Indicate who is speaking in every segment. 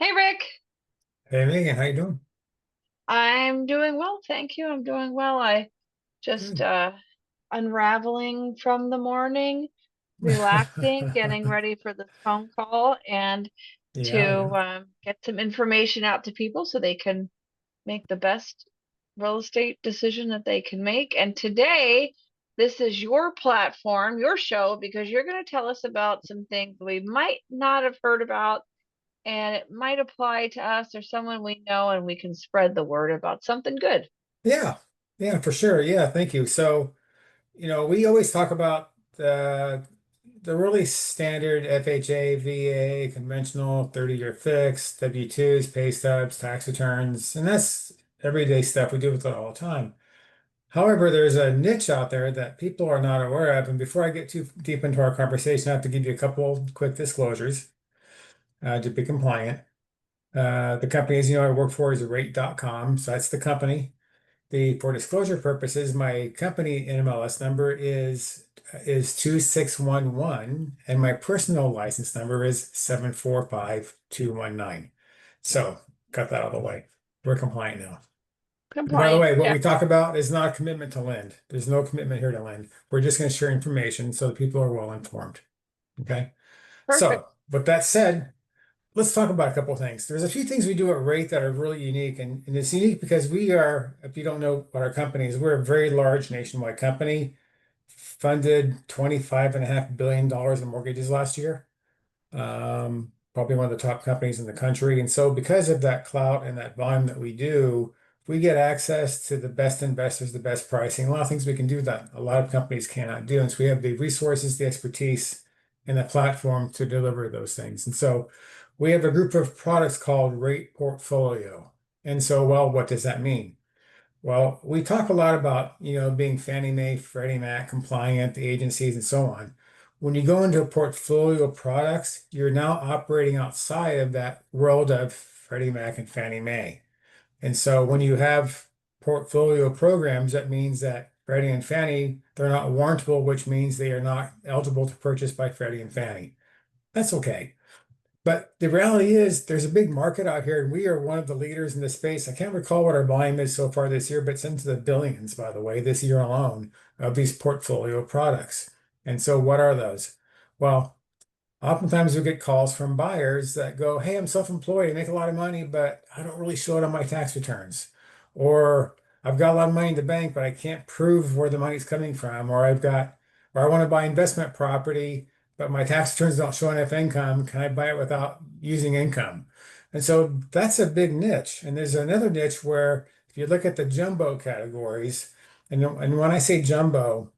Speaker 1: Hey Rick,
Speaker 2: Hey Megan, how you doing?
Speaker 1: I'm doing well, thank you. I'm doing well. I just
Speaker 2: Good.
Speaker 1: unraveling from the morning, relaxing, getting ready for this phone call and
Speaker 2: Yeah,
Speaker 1: to
Speaker 2: yeah.
Speaker 1: get some information out to people so they can make the best real estate decision that they can make. And today, this is your platform, your show, because you're going to tell us about some things we might not have heard about and it might apply to us or someone we know, and we can spread the word about something good.
Speaker 2: Yeah, yeah, for sure. Yeah, thank you. So, we always talk about the really standard FHA, VA, conventional 30-year fixed, W-2s, pay stubs, tax returns, and that's everyday stuff. We do with it all the time. However, there's a niche out there that people are not aware of. And before I get too deep into our conversation, I have to give you a couple quick disclosures to be compliant. The company, as you know, I work for is rate.com. So that's the company. For disclosure purposes, my company NMLS number is 2611 and my personal license number is 745219. So got that out of the way. We're compliant now. And by the
Speaker 1: Compliant.
Speaker 2: way, what
Speaker 1: Yeah,
Speaker 2: we talk about is not a commitment to lend. There's no commitment here to lend. We're just going to share information so that people are well informed. Okay.
Speaker 1: perfect.
Speaker 2: So with that said, let's talk about a couple of things. There's a few things we do at Rate that are really unique, and it's unique because we are, if you don't know what our company is, we're a very large nationwide company, funded $25.5 billion in mortgages last year. Probably one of the top companies in the country. And so because of that clout and that volume that we do, we get access to the best investors, the best pricing, a lot of things we can do that a lot of companies cannot do. And so we have the resources, the expertise, and the platform to deliver those things. And so we have a group of products called Rate Portfolio. And so, well, what does that mean? Well, we talk a lot about, being Fannie Mae, Freddie Mac compliant, the agencies and so on. When you go into a portfolio of products, you're now operating outside of that world of Freddie Mac and Fannie Mae. And so when you have portfolio programs, that means that Freddie and Fannie, they're not warrantable, which means they are not eligible to purchase by Freddie and Fannie. That's okay. But the reality is, there's a big market out here, and we are one of the leaders in this space. I can't recall what our volume is so far this year, but it's into the billions, by the way, this year alone, of these portfolio products. And so, what are those? Well, oftentimes we get calls from buyers that go, "Hey, I'm self-employed, I make a lot of money, but I don't really show it on my tax returns." Or I've got a lot of money in the bank, but I can't prove where the money's coming from. Or I want to buy investment property, but my tax returns don't show enough income. Can I buy it without using income? And so that's a big niche. And there's another niche where if you look at the jumbo categories, and when I say jumbo,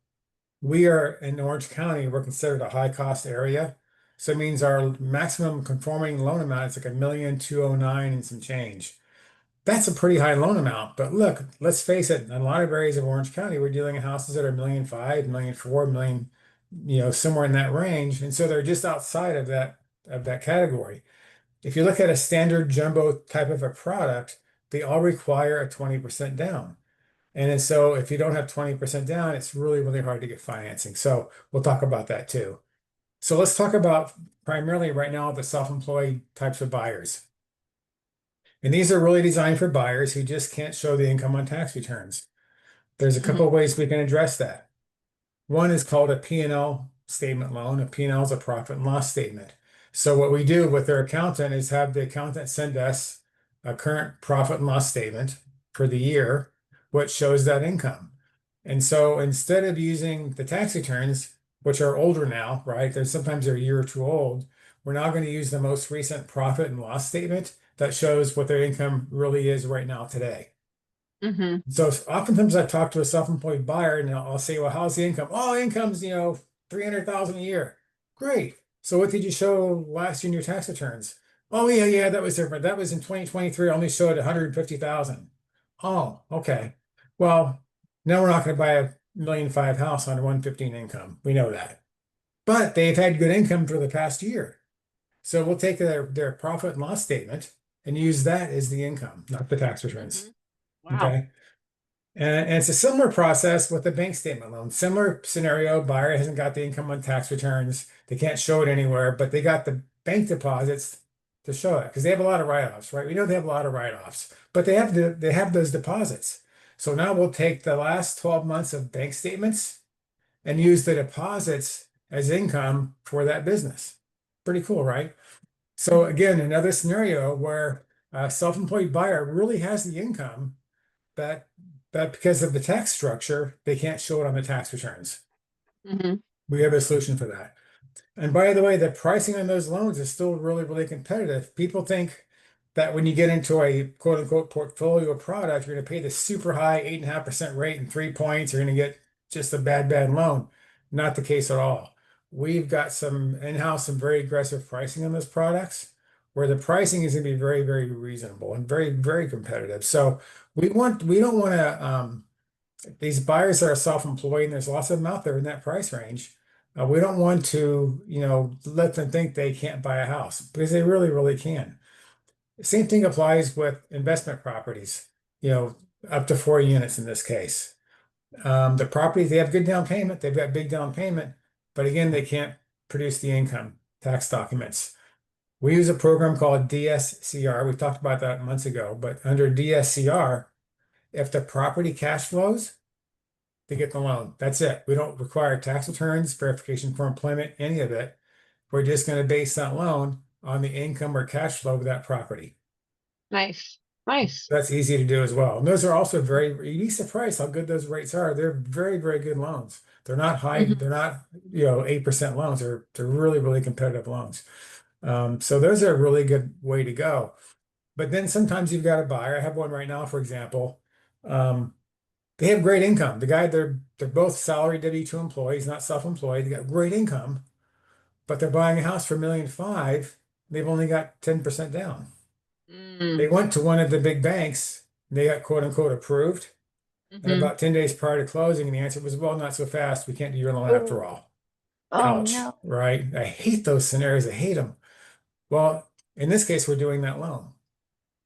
Speaker 2: we are in Orange County, we're considered a high cost area. So it means our maximum conforming loan amount is like 1,209,000 and some change. That's a pretty high loan amount. But look, let's face it, in a lot of areas of Orange County, we're dealing in houses that are 1,500,000, 1,400,000, million, somewhere in that range. And so they're just outside of that category. If you look at a standard jumbo type of a product, they all require a 20% down. And so if you don't have 20% down, it's really, really hard to get financing. So we'll talk about that too. So let's talk about primarily right now the self-employed types of buyers. And these are really designed for buyers who just can't show the income on tax returns. There's a couple
Speaker 1: Hmm.
Speaker 2: of ways we can address that. One is called a P&L statement loan. A P&L is a profit and loss statement. So what we do with their accountant is have the accountant send us a current profit and loss statement for the year, which shows that income. And so instead of using the tax returns, which are older now, right? Sometimes they're a year or two old. We're now going to use the most recent profit and loss statement that shows what their income really is right now today.
Speaker 1: Hmm.
Speaker 2: So oftentimes I talk to a self-employed buyer and I'll say, well, how's the income? Oh, income's, 300,000 a year. Great. So what did you show last year in your tax returns? Oh, yeah, yeah, that was different. That was in 2023. I only showed 150,000. Oh, okay. Well, now we're not going to buy a 1,500,000 house on a 115 income. We know that. But they've had good income for the past year. So we'll take their profit and loss statement and use that as the income, not the tax
Speaker 1: Hmm.
Speaker 2: returns.
Speaker 1: Wow.
Speaker 2: Okay. And it's a similar process with the bank statement loan. Similar scenario, buyer hasn't got the income on tax returns. They can't show it anywhere, but they got the bank deposits. to show it because they have a lot of write-offs, right? We know they have a lot of write-offs, but they have those deposits. So now we'll take the last 12 months of bank statements and use the deposits as income for that business. Pretty cool, right? So
Speaker 1: Mhm.
Speaker 2: again, another scenario where a self-employed buyer really has the income, but because of the tax structure, they can't show it on the tax returns.
Speaker 1: Mhm.
Speaker 2: We have a solution for that. And by the way, the pricing on those loans is still really, really competitive. People think that when you get into a quote unquote portfolio product, you're going to pay the super high 8.5% rate and 3 points. You're going to get just a bad, bad loan. Not the case at all. We've got some in-house, some very aggressive pricing on those products where the pricing is going to be very, very reasonable and very, very competitive. So we don't want to, these buyers that are self-employed, and there's lots of them out there in that price range. We don't want to, let them think they can't buy a house because they really, really can. Same thing applies with investment properties, you know, up to 4 units in this case. The properties, they have good down payment, they've got big down payment, but again, they can't produce the income tax documents. We use a program called DSCR. We talked about that months ago, but under DSCR, if the property cash flows, they get the loan. That's it. We don't require tax returns, verification for employment, any of it. We're just going to base that loan on the income or cash flow of that property.
Speaker 1: Nice. Nice.
Speaker 2: That's easy to do as well. And those are also very, you'd be surprised how good those rates are. They're very, very good loans. They're not high,
Speaker 1: Mhm.
Speaker 2: they're not, 8% loans. They're really, really competitive loans. So those are a really good way to go. But then sometimes you've got a buyer. I have one right now, for example. Um, They have great income. They're both salary W-2 employees, not self-employed. They got great income, but they're buying a house for 1.5 million. They've only got 10% down. They
Speaker 1: Mm.
Speaker 2: went to one of the big banks. They got quote unquote approved. And
Speaker 1: Mhm.
Speaker 2: about 10 days prior to closing, the answer was, well, not so fast. We can't do your loan after
Speaker 1: Oh.
Speaker 2: all.
Speaker 1: Oh
Speaker 2: Ouch,
Speaker 1: no.
Speaker 2: right? I hate those scenarios. I hate them. Well, in this case, we're doing that loan.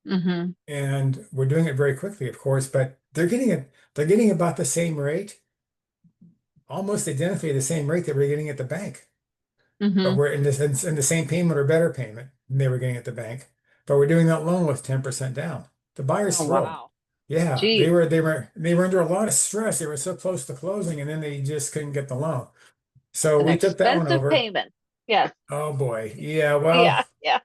Speaker 1: Mhm.
Speaker 2: And we're doing it very quickly, of course, but they're getting about the same rate, almost identically the same rate that we're getting at the bank. But
Speaker 1: Mhm.
Speaker 2: we're in the same payment or better payment than they were getting at the bank. But we're doing that loan with 10% down. The buyer's
Speaker 1: Oh
Speaker 2: thrilled.
Speaker 1: wow.
Speaker 2: Yeah, they
Speaker 1: Geez.
Speaker 2: were they were they were under a lot of stress. They were so close to closing, and then they just couldn't get the loan. So
Speaker 1: An
Speaker 2: we took that one
Speaker 1: expensive
Speaker 2: over.
Speaker 1: payment. Yes.
Speaker 2: Oh boy. Yeah, well,
Speaker 1: Yeah. Yeah.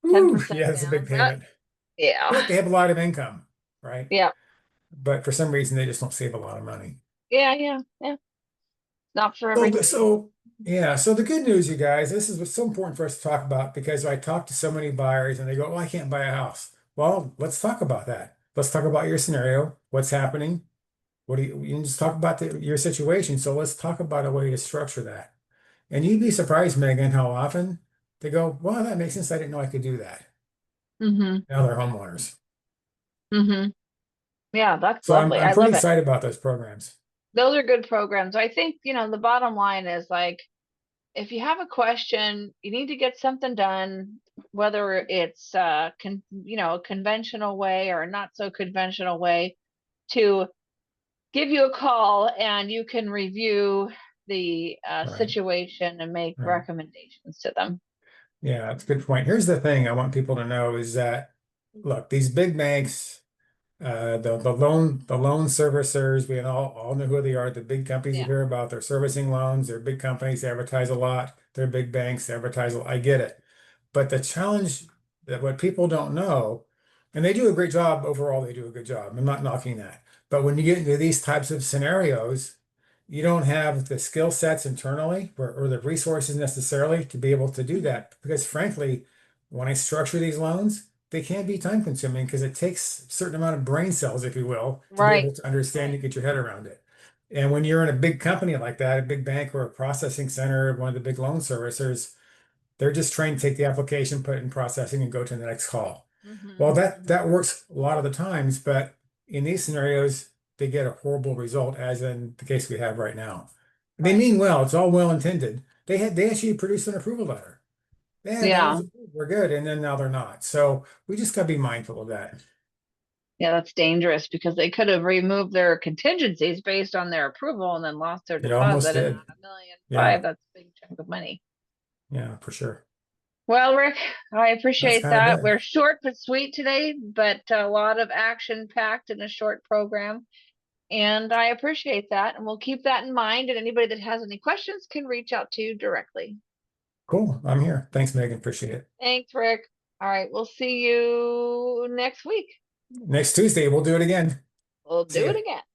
Speaker 2: whew,
Speaker 1: 10%
Speaker 2: yeah, it's a big
Speaker 1: down. That.
Speaker 2: payment.
Speaker 1: Yeah.
Speaker 2: But they have a lot of income, right?
Speaker 1: Yeah.
Speaker 2: But for some reason they just don't save a lot of money.
Speaker 1: Yeah. Yeah. Yeah. Not for
Speaker 2: So,
Speaker 1: everybody.
Speaker 2: yeah. So the good news, you guys, this is what's so important for us to talk about because I talk to so many buyers and they go, "Oh, I can't buy a house." Well, let's talk about that. Let's talk about your scenario. What's happening? What do you can just talk about your situation. So let's talk about a way to structure that. And you'd be surprised, Megan, how often they go, "Well, that makes sense. I didn't know I could do that."
Speaker 1: Mhm.
Speaker 2: Now they're homeowners.
Speaker 1: Mhm. Yeah, that's
Speaker 2: So I'm
Speaker 1: lovely.
Speaker 2: I'm
Speaker 1: I
Speaker 2: pretty
Speaker 1: love it.
Speaker 2: excited about those programs.
Speaker 1: Those are good programs. I think, the bottom line is like if you have a question, you need to get something done, whether it's a conventional way or a not so conventional way, to give you a call and you can review the
Speaker 2: Right.
Speaker 1: situation and make
Speaker 2: Right.
Speaker 1: recommendations to them.
Speaker 2: Yeah, that's a good point. Here's the thing I want people to know is that look, these big banks, the loan servicers, we all know who they are. The big companies you
Speaker 1: Yeah.
Speaker 2: hear about, they're servicing loans. They're big companies. They advertise a lot. They're big banks. They advertise a lot. I get it. But the challenge that what people don't know, and they do a great job overall, they do a good job. I'm not knocking that. But when you get into these types of scenarios, you don't have the skill sets internally or the resources necessarily to be able to do
Speaker 1: Mhm.
Speaker 2: that. Because frankly, when I structure these loans, they can be time consuming because it takes a certain amount of brain cells, if you will, to be
Speaker 1: Right.
Speaker 2: able to understand
Speaker 1: Right.
Speaker 2: and get your head around it. And when you're in a big company like that, a big bank or a processing center, one of the big loan servicers, they're just trained to take the application, put it in processing, and go to the next call. Well,
Speaker 1: Mhm.
Speaker 2: that works a lot of the times, but in these scenarios, they get a horrible result, as in the case we have right now. They
Speaker 1: Right.
Speaker 2: mean well, it's all well intended. They actually produced an approval letter. Yeah, that was
Speaker 1: Yeah.
Speaker 2: approved. We're good, and then now they're not. So we just got to be mindful of that.
Speaker 1: Yeah, that's dangerous because they could have removed their contingencies based on their approval and then lost their
Speaker 2: It almost
Speaker 1: deposit. And
Speaker 2: did.
Speaker 1: on a million
Speaker 2: Yeah,
Speaker 1: five, that's a big chunk of money.
Speaker 2: yeah, for sure.
Speaker 1: Well, Rick, I
Speaker 2: That's
Speaker 1: appreciate
Speaker 2: kind of
Speaker 1: that.
Speaker 2: it.
Speaker 1: We're short but sweet today, but a lot of action packed in a short program. And I appreciate that. And we'll keep that in mind. And anybody that has any questions can reach out to you directly.
Speaker 2: Cool. I'm here. Thanks, Megan. Appreciate it.
Speaker 1: Thanks, Rick. All right. We'll see you next week.
Speaker 2: Next Tuesday, we'll do it again.
Speaker 1: We'll
Speaker 2: See
Speaker 1: do it
Speaker 2: you.
Speaker 1: again.